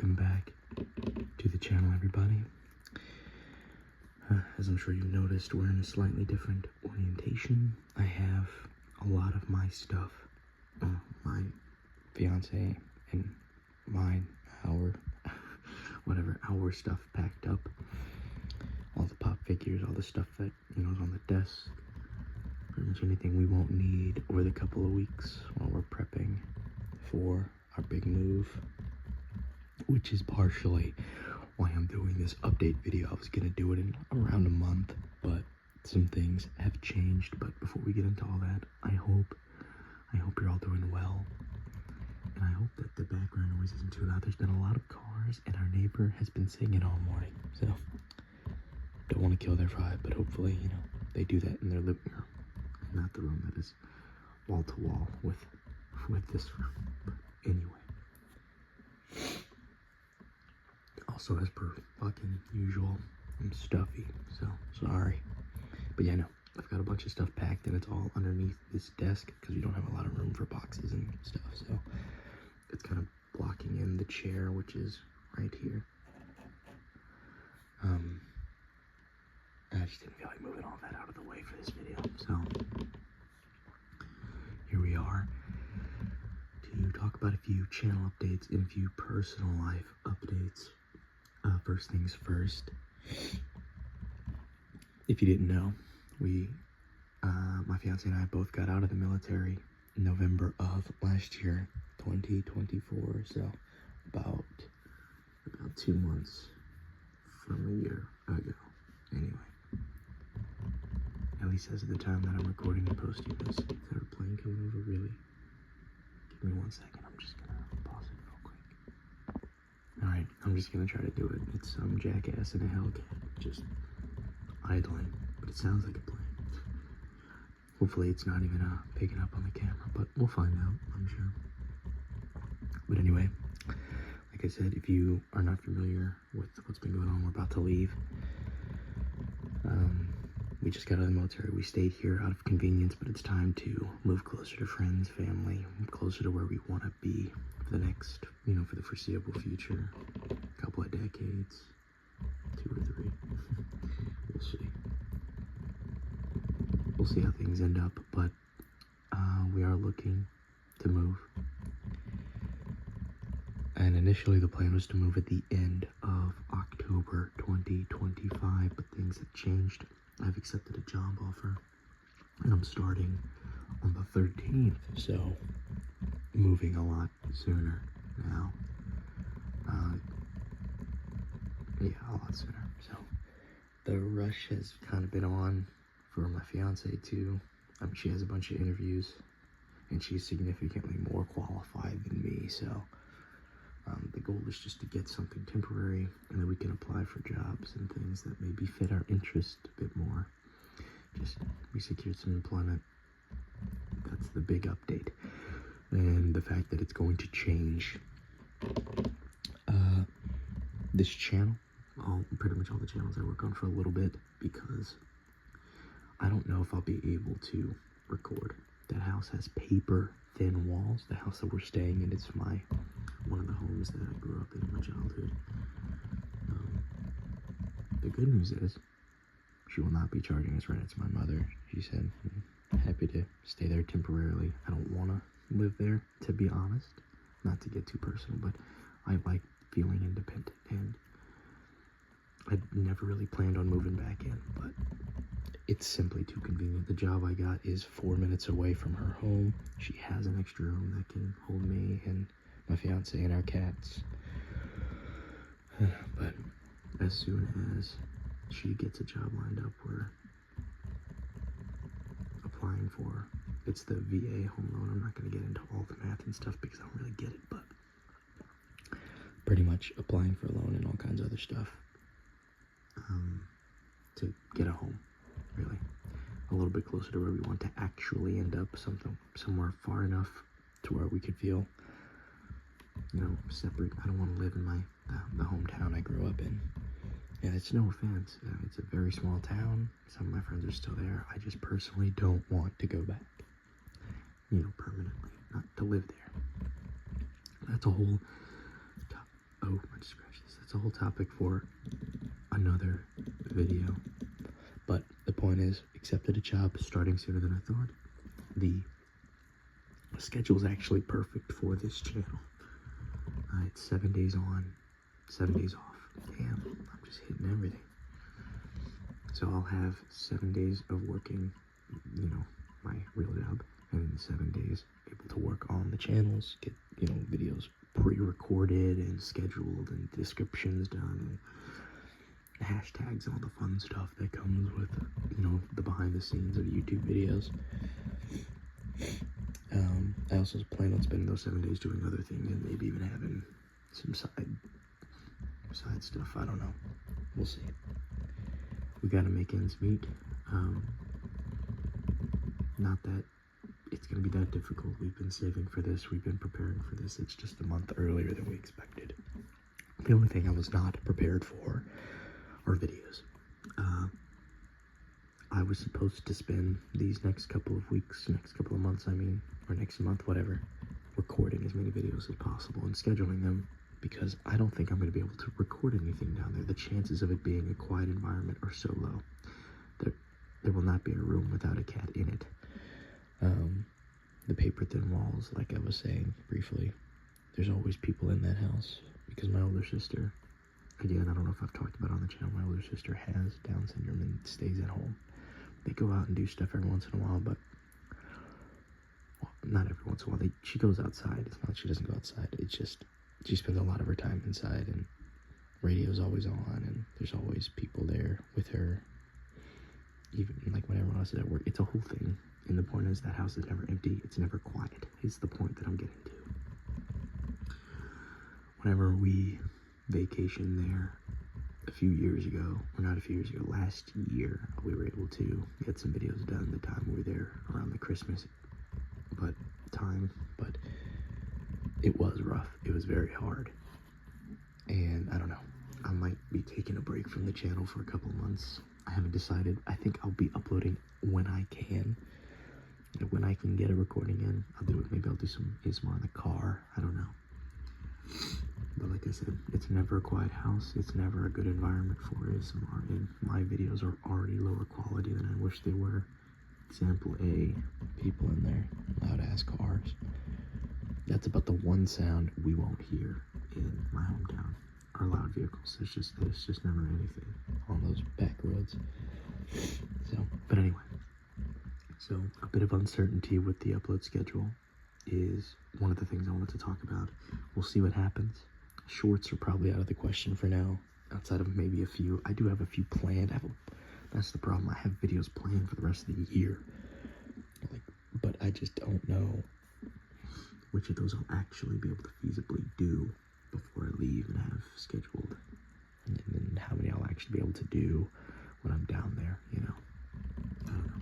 welcome back to the channel, everybody. As I'm sure you noticed, we're in a slightly different orientation. I have a lot of my stuff, my fiance and mine, our stuff packed up. All the pop figures, all the stuff that, is on the desk. Pretty much anything we won't need over the couple of weeks while we're prepping for our big move, which is partially why I'm doing this update video. I was gonna do it in around a month, but some things have changed. But before we get into all that, I hope you're all doing well, and I hope that the background noise isn't too loud. There's been a lot of cars, and our neighbor has been singing all morning, so don't want to kill their vibe, but hopefully, they do that in their living room, and not the room that is wall to wall with this room. But anyway. Also, as per fucking usual, I'm stuffy, so sorry. But yeah, no, I've got a bunch of stuff packed, and it's all underneath this desk because we don't have a lot of room for boxes and stuff, so it's kind of blocking in the chair, which is right here. I just didn't feel like moving all that out of the way for this video, so here we are to talk about a few channel updates and a few personal life updates. First things first, if you didn't know, my fiance and I both got out of the military in November of last year, 2024, so about 2 months from a year ago. Anyway, at least as of the time that I'm recording and posting this. Is there a plane coming over? Really? Give me 1 second, I'm just gonna pause it real quick. Alright, I'm just gonna try to do it. It's some jackass in a Hellcat just idling, but it sounds like a plane. Hopefully it's not even picking up on the camera, but we'll find out, I'm sure. But anyway, like I said, if you are not familiar with what's been going on, we're about to leave. We just got out of the military. We stayed here out of convenience, but it's time to move closer to friends, family, closer to where we want to be for the next, for the foreseeable future. A couple of decades, 2 or 3. We'll see. We'll see how things end up, but we are looking to move. And initially the plan was to move at the end of October 2025, but things have changed. I've accepted a job offer, and I'm starting on the 13th, so moving a lot sooner now. Yeah, a lot sooner. So the rush has kind of been on for my fiance too. She has a bunch of interviews, and she's significantly more qualified than me, so the goal is just to get something temporary, and then we can apply for jobs and things that maybe fit our interest a bit more. We secured some employment. That's the big update. And the fact that it's going to change this channel, pretty much all the channels I work on for a little bit, because I don't know if I'll be able to record. That house has paper thin walls. The house that we're staying in is one of the homes that I grew up in my childhood. The good news is she will not be charging us rent. It's my mother. She said, I'm happy to stay there temporarily. I don't want to live there, to be honest. Not to get too personal, but I like feeling independent, and I never really planned on moving back in, but it's simply too convenient. The job I got is 4 minutes away from her home. She has an extra room that can hold me and my fiance and our cats. But as soon as she gets a job lined up, we're applying for, it's the VA home loan. I'm not going to get into all the math and stuff because I don't really get it, but pretty much applying for a loan and all kinds of other stuff to get a home, really. A little bit closer to where we want to actually end up, somewhere far enough to where we could feel, separate. I don't want to live in the hometown I grew up in. And it's no offense, it's a very small town. Some of my friends are still there. I just personally don't want to go back, permanently, not to live there. That's a whole Oh, I just scratched this. That's a whole topic for another video. But the point is, accepted a job starting sooner than I thought. The schedule is actually perfect for this channel. It's 7 days on, 7 days off. Damn, I'm just hitting everything. So I'll have 7 days of working, my real job, and 7 days able to work on the channels, get, videos pre-recorded and scheduled and descriptions done and hashtags and all the fun stuff that comes with, the behind the scenes of YouTube videos. I also plan on spending those 7 days doing other things and maybe even having some side stuff. I don't know. We'll see. We gotta make ends meet. Not that it's gonna be that difficult. We've been saving for this. We've been preparing for this. It's just a month earlier than we expected. The only thing I was not prepared for are videos. I was supposed to spend these next couple of weeks, next couple of months, or next month, whatever, recording as many videos as possible and scheduling them, because I don't think I'm going to be able to record anything down there. The chances of it being a quiet environment are so low. There will not be a room without a cat in it. The paper-thin walls, like I was saying briefly, there's always people in that house, because my older sister, again, I don't know if I've talked about it on the channel, my older sister has Down syndrome and stays at home. They go out and do stuff every once in a while, but not every once in a while. She goes outside. It's not she doesn't go outside. It's just she spends a lot of her time inside, and radio's always on, and there's always people there with her. Even like when everyone else is at work, it's a whole thing. And the point is that house is never empty. It's never quiet. Is the point that I'm getting to. Whenever we vacationed there a few years ago, or not a few years ago, last year, we were able to get some videos done the time we were there around the Christmas but it was rough. It was very hard. And I don't know, I might be taking a break from the channel for a couple months. I haven't decided. I think I'll be uploading when I can. When I can get a recording in, I'll do it. Maybe I'll do some ASMR in the car. I don't know. But like I said, it's never a quiet house. It's never a good environment for ASMR. And my videos are already lower quality than I wish they were. Example A, people in there, loud ass cars. That's about the one sound we won't hear in my hometown. Are loud vehicles. There's just never anything on those back roads. But anyway, so a bit of uncertainty with the upload schedule is one of the things I wanted to talk about. We'll see what happens. Shorts are probably out of the question for now, outside of maybe a few. I do have a few planned. That's the problem. I have videos planned for the rest of the year. But I just don't know which of those I'll actually be able to feasibly do before I leave and have scheduled. And then how many I'll actually be able to do when I'm down there, I don't know.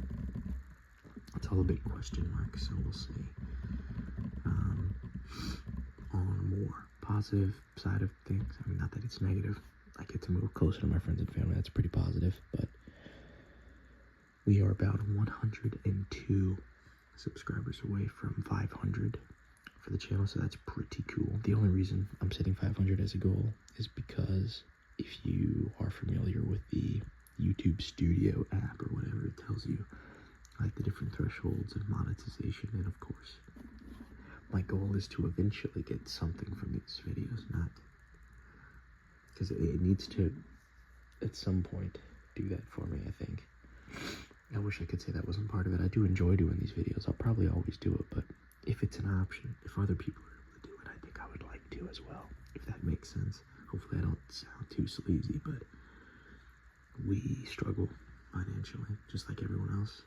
It's all a big question mark, so we'll see. On more positive side of things, not that it's negative. I get to move closer to my friends and family. That's pretty positive, but we are about 102 subscribers away from 500 for the channel, so that's pretty cool. The only reason I'm setting 500 as a goal is because if you are familiar with the YouTube Studio app or whatever, it tells you like the different thresholds of monetization. And of course, my goal is to eventually get something from these videos, not because it needs to at some point do that for me. I think I wish I could say that wasn't part of it. I do enjoy doing these videos. I'll probably always do it, but if it's an option, if other people are able to do it, I think I would like to as well, if that makes sense. Hopefully I don't sound too sleazy, but we struggle financially, just like everyone else.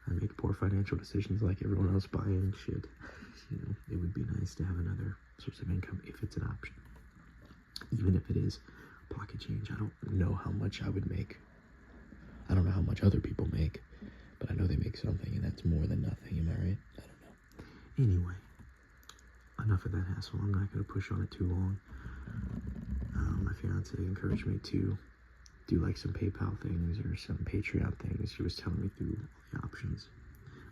I make poor financial decisions like everyone else buying shit. It would be nice to have another source of income if it's an option. Even if it is pocket change, I don't know how much I would make. I don't know how much other people make, but I know they make something, and that's more than nothing. Am I right? I don't know. Anyway, enough of that hassle. I'm not going to push on it too long. My fiance encouraged me to do like some PayPal things or some Patreon things. She was telling me through the options.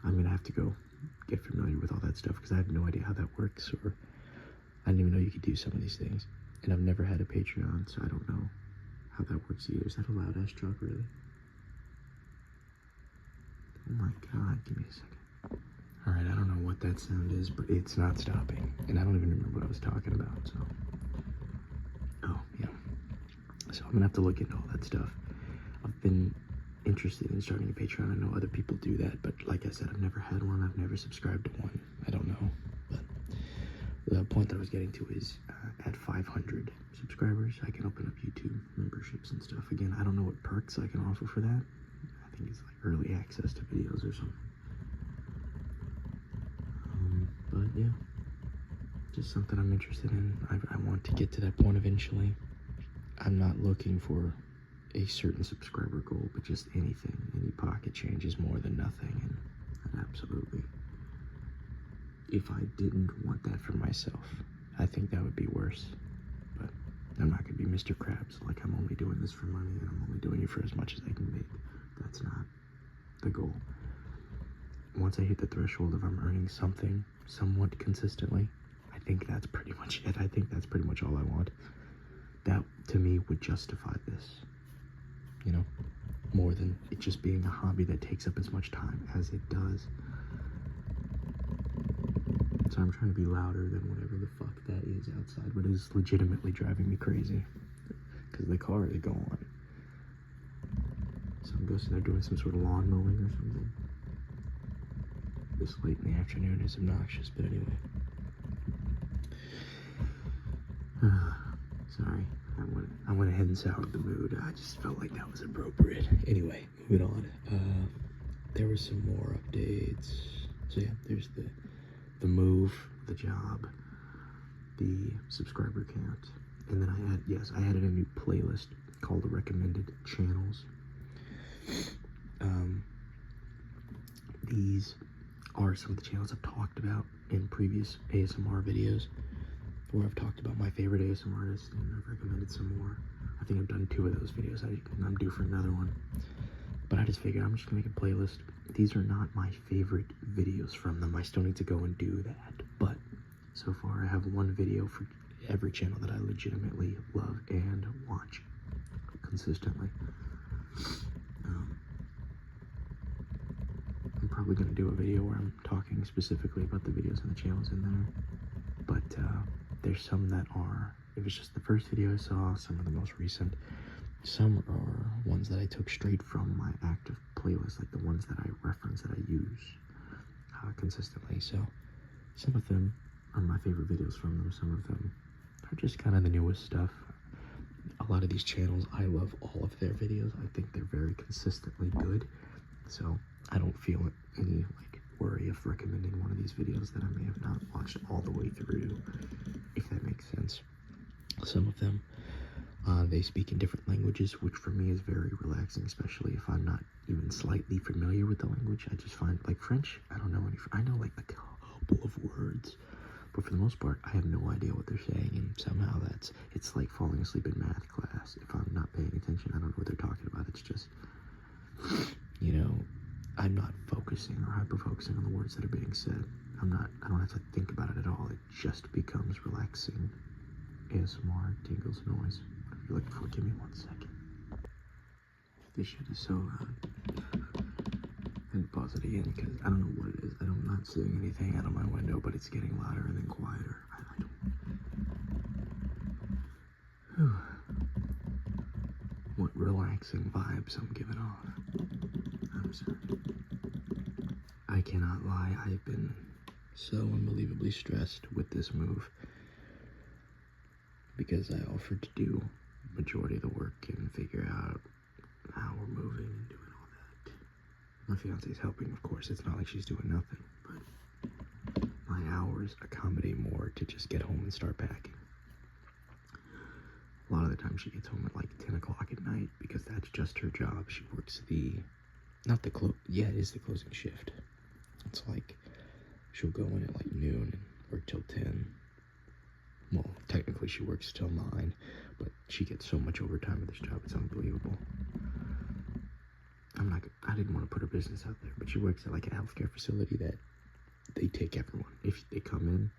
I'm going to have to go get familiar with all that stuff because I have no idea how that works, or I didn't even know you could do some of these things. And I've never had a Patreon, so I don't know how that works either. Is that a loud ass truck, really? Oh my god, give me a second. Alright, I don't know what that sound is, but it's not stopping. And I don't even remember what I was talking about, so. Oh, yeah. So I'm gonna have to look into all that stuff. I've been interested in starting a Patreon. I know other people do that, but like I said, I've never had one. I've never subscribed to one. I don't know. But the point that I was getting to is at 500 subscribers, I can open up YouTube memberships and stuff. Again, I don't know what perks I can offer for that. I think it's like early access to videos or something. But yeah, just something I'm interested in. I want to get to that point eventually. I'm not looking for a certain subscriber goal, but just anything, any pocket change is more than nothing, and absolutely. If I didn't want that for myself, I think that would be worse. But I'm not gonna be Mr. Krabs, like I'm only doing this for money and I'm only doing it for as much as I can make. That's not the goal. Once I hit the threshold of I'm earning something somewhat consistently, I think that's pretty much it. I think that's pretty much all I want. That, to me, would justify this, you know, more than it just being a hobby that takes up as much time as it does. So I'm trying to be louder than whatever the fuck that is outside, but it's legitimately driving me crazy, because the car is gone. So I'm guessing they're doing some sort of lawn mowing or something. This late in the afternoon is obnoxious, but anyway. Sorry, I went ahead and soured the mood. I just felt like that was appropriate. Anyway, moving on. There were some more updates. So yeah, there's the move, the job, the subscriber count, and then I added a new playlist called the recommended channels. These are some of the channels I've talked about in previous ASMR videos, where I've talked about my favorite ASMR artists, and I've recommended some more. I think I've done 2 of those videos, and I'm due for another one. But I just figured I'm just gonna make a playlist. These are not my favorite videos from them. I still need to go and do that. But so far I have one video for every channel that I legitimately love and watch consistently. I'm probably gonna do a video where I'm talking specifically about the videos and the channels in there. But there's some that are, it was just the first video I saw, some of the most recent. Some are ones that I took straight from my active playlist, like the ones that I reference, that I use consistently. So some of them are my favorite videos from them. Some of them are just kind of the newest stuff. A lot of these channels, I love all of their videos. I think they're very consistently good. So I don't feel any worry of recommending one of these videos that I may have not watched all the way through, if that makes sense. Some of them, they speak in different languages, which for me is very relaxing, especially if I'm not even slightly familiar with the language. I just find, like French, I don't know any, I know like a couple of words, but for the most part, I have no idea what they're saying, and somehow it's like falling asleep in math class. If I'm not paying attention, I don't know what they're talking about. It's just, you know, I'm not focusing or hyper-focusing on the words that are being said. I don't have to think about it at all. It just becomes relaxing ASMR, tingles, noise. Whatever you're looking for, give me 1 second. This shit is so loud. And pause it again, because I don't know what it is. I'm not seeing anything out of my window, but it's getting louder and then quieter. I don't... Whew. What relaxing vibes I'm giving off. I'm sorry. I cannot lie, I've been so unbelievably stressed with this move, because I offered to do majority of the work and figure out how we're moving and doing all that. My fiance's helping, of course. It's not like she's doing nothing, but my hours accommodate more to just get home and start packing. A lot of the time she gets home at like 10 o'clock at night, because that's just her job. She works it is the closing shift. It's like, she'll go in at like noon and work till 10. Well, technically she works till 9, but she gets so much overtime with this job, it's unbelievable. I didn't want to put her business out there, but she works at like a healthcare facility that they take everyone. If they come in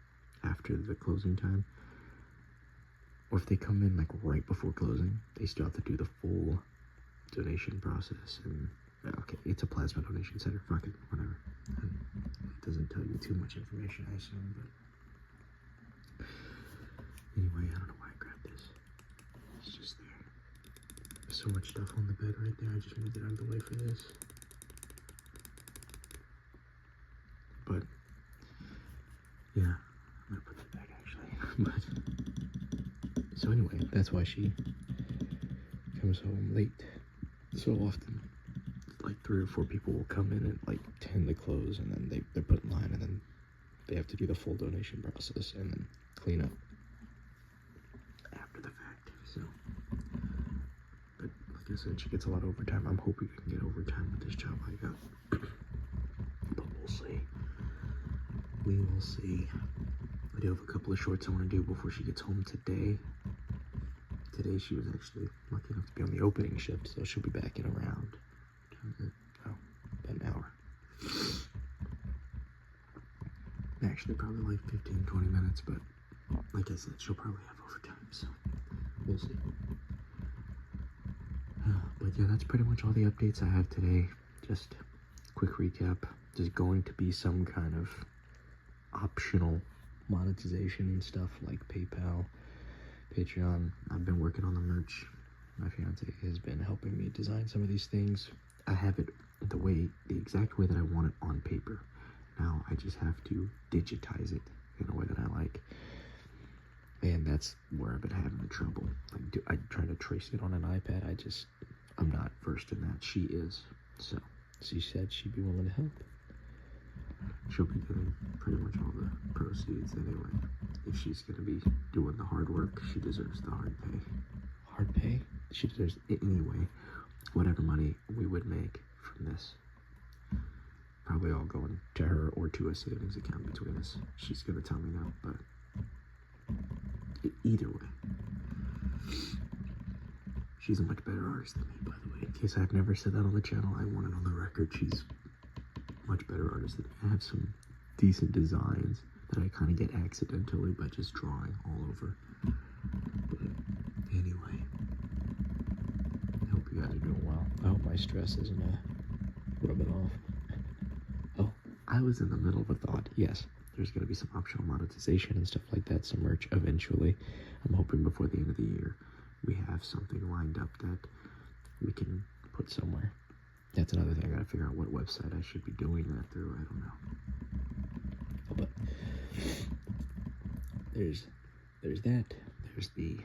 after the closing time, or if they come in like right before closing, they still have to do the full donation process. And okay, it's a plasma donation center, fuck it, whatever. It doesn't tell you too much information, I assume, but anyway, I don't know why I grabbed this. It's just there. There's so much stuff on the bed right there. I just moved it out of the way for this. But yeah, I'm gonna put that back actually. But so anyway, that's why she comes home late so often. Like 3 or 4 people will come in at like 10 to close, and then they're put in line, and then they have to do the full donation process and then clean up after the fact. So, but like I said, she gets a lot of overtime. I'm hoping I can get overtime with this job I got, but we'll see. We will see. I do have a couple of shorts I want to do before she gets home today. Today she was actually lucky enough to be on the opening shift, so she'll be back in around about an hour. Actually, probably like 15-20 minutes, but like I said, she'll probably have overtime, so we'll see. But yeah, that's pretty much all the updates I have today. Just quick recap. There's going to be some kind of optional monetization and stuff like PayPal, Patreon. I've been working on the merch. My fiance has been helping me design some of these things. I have it the exact way that I want it on paper. Now I just have to digitize it in a way that I like. And that's where I've been having the trouble. I try to trace it on an iPad. I'm not versed in that. She is. So she said she'd be willing to help. She'll be getting pretty much all the proceeds anyway. If she's going to be doing the hard work, she deserves the hard pay. Hard pay? She deserves it anyway. Whatever money we would make from this, probably all going to her or to a savings account between us. She's going to tell me no, but either way. She's a much better artist than me, by the way. In case I've never said that on the channel, I want it on the record. She's much better artist than me. I have some decent designs that I kind of get accidentally by just drawing all over. But anyway, I hope you guys are doing well. I hope my stress isn't rubbing off. Oh, I was in the middle of a thought. Yes, there's going to be some optional monetization and stuff like that, some merch eventually. I'm hoping before the end of the year we have something lined up that we can put somewhere. That's another thing. I gotta figure out what website I should be doing that through. I don't know. But there's that. There's the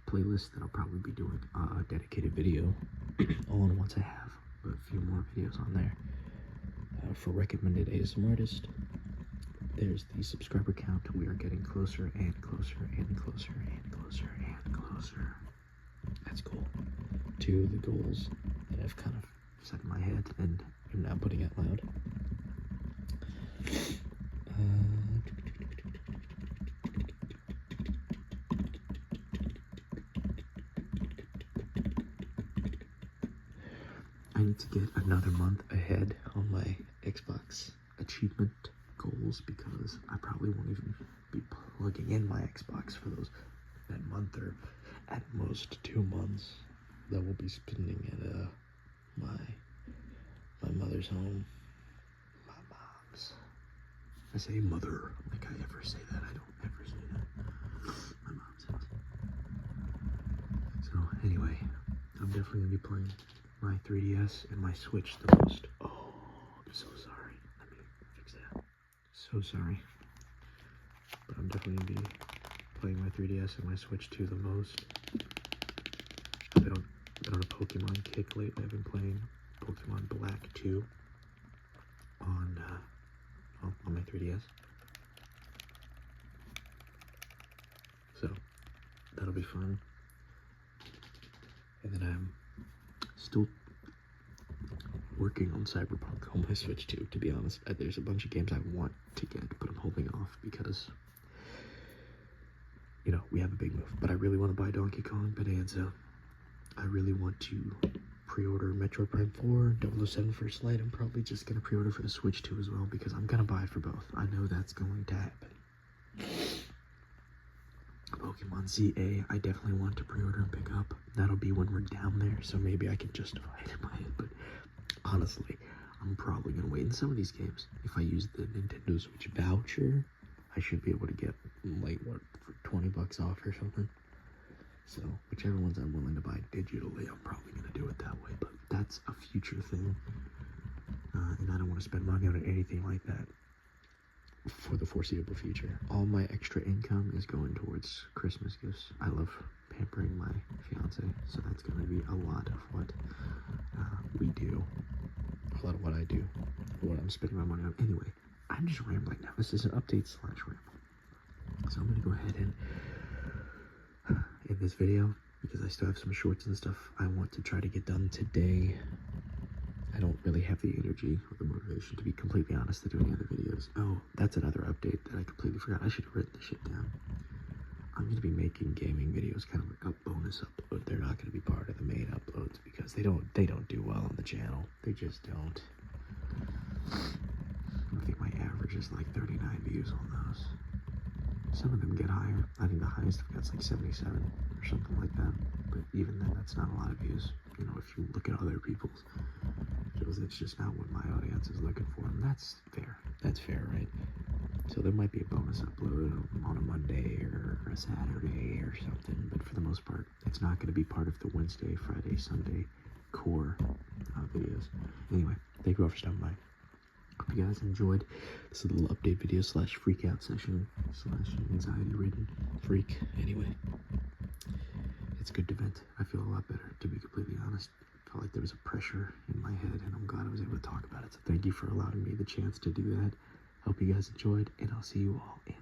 playlist that I'll probably be doing a dedicated video on once I have a few more videos on there for recommended ASMR artist. There's the subscriber count. We are getting closer and closer and closer and closer and closer. That's cool. To the goals that I've kind of set in my head and am now putting out loud. I need to get another month ahead on my Xbox achievement goals because I probably won't even be plugging in my Xbox for that month or at most 2 months that we'll be spending at my mother's home. My mom's. I say mother like I ever say that. I don't ever say that. My mom's house. So anyway, I'm definitely gonna be playing my 3DS and my Switch the most. Oh, I'm so sorry. Let me fix that. So sorry. But I'm definitely gonna be playing my 3DS and my Switch 2 the most. I've been on a Pokemon kick lately. I've been playing Pokemon Black 2 on my 3DS. So that'll be fun. And then I'm still working on Cyberpunk on my Switch 2, to be honest. There's a bunch of games I want to get, but I'm holding off because, we have a big move. But I really want to buy Donkey Kong Bonanza. I really want to pre-order Metro Prime 4, 007 First Light. I'm probably just going to pre-order for the Switch 2 as well because I'm going to buy it for both. I know that's going to happen. Pokemon ZA, I definitely want to pre-order and pick up. That'll be when we're down there, so maybe I can justify it in my head, but honestly, I'm probably gonna wait. In some of these games, if I use the Nintendo Switch voucher, I should be able to get, like, what, for 20 bucks off or something. So, whichever ones I'm willing to buy digitally, I'm probably gonna do it that way, but that's a future thing. And I don't want to spend money on anything like that for the foreseeable future. All my extra income is going towards Christmas gifts. I love pampering my fiance, so that's going to be a lot of what we do, a lot of what I do, what I'm spending my money on. Anyway, I'm just rambling now. This is an update / ramble. So I'm going to go ahead and in this video, because I still have some shorts and stuff I want to try to get done today. I don't really have the energy or the motivation, to be completely honest, to do any other videos. Oh, that's another update that I completely forgot. I should have written this shit down. I'm going to be making gaming videos kind of like a bonus upload. They're not going to be part of the main uploads because they don't do well on the channel. They just don't. I think my average is like 39 views on those. Some of them get higher. I think the highest I've got is like 77 or something like that. But even then, that's not a lot of views. You know, if you look at other people's shows, it's just not what my audience is looking for. And that's fair. That's fair, right? So there might be a bonus upload on a Monday or a Saturday or something. But for the most part, it's not going to be part of the Wednesday, Friday, Sunday core videos. Anyway, thank you all for stopping by. Hope you guys enjoyed this little update video / freak out session / anxiety ridden freak. Anyway, it's good to vent. I feel a lot better, to be completely honest. I felt like there was a pressure in my head, and I'm glad I was able to talk about it. So thank you for allowing me the chance to do that. Hope you guys enjoyed, and I'll see you all in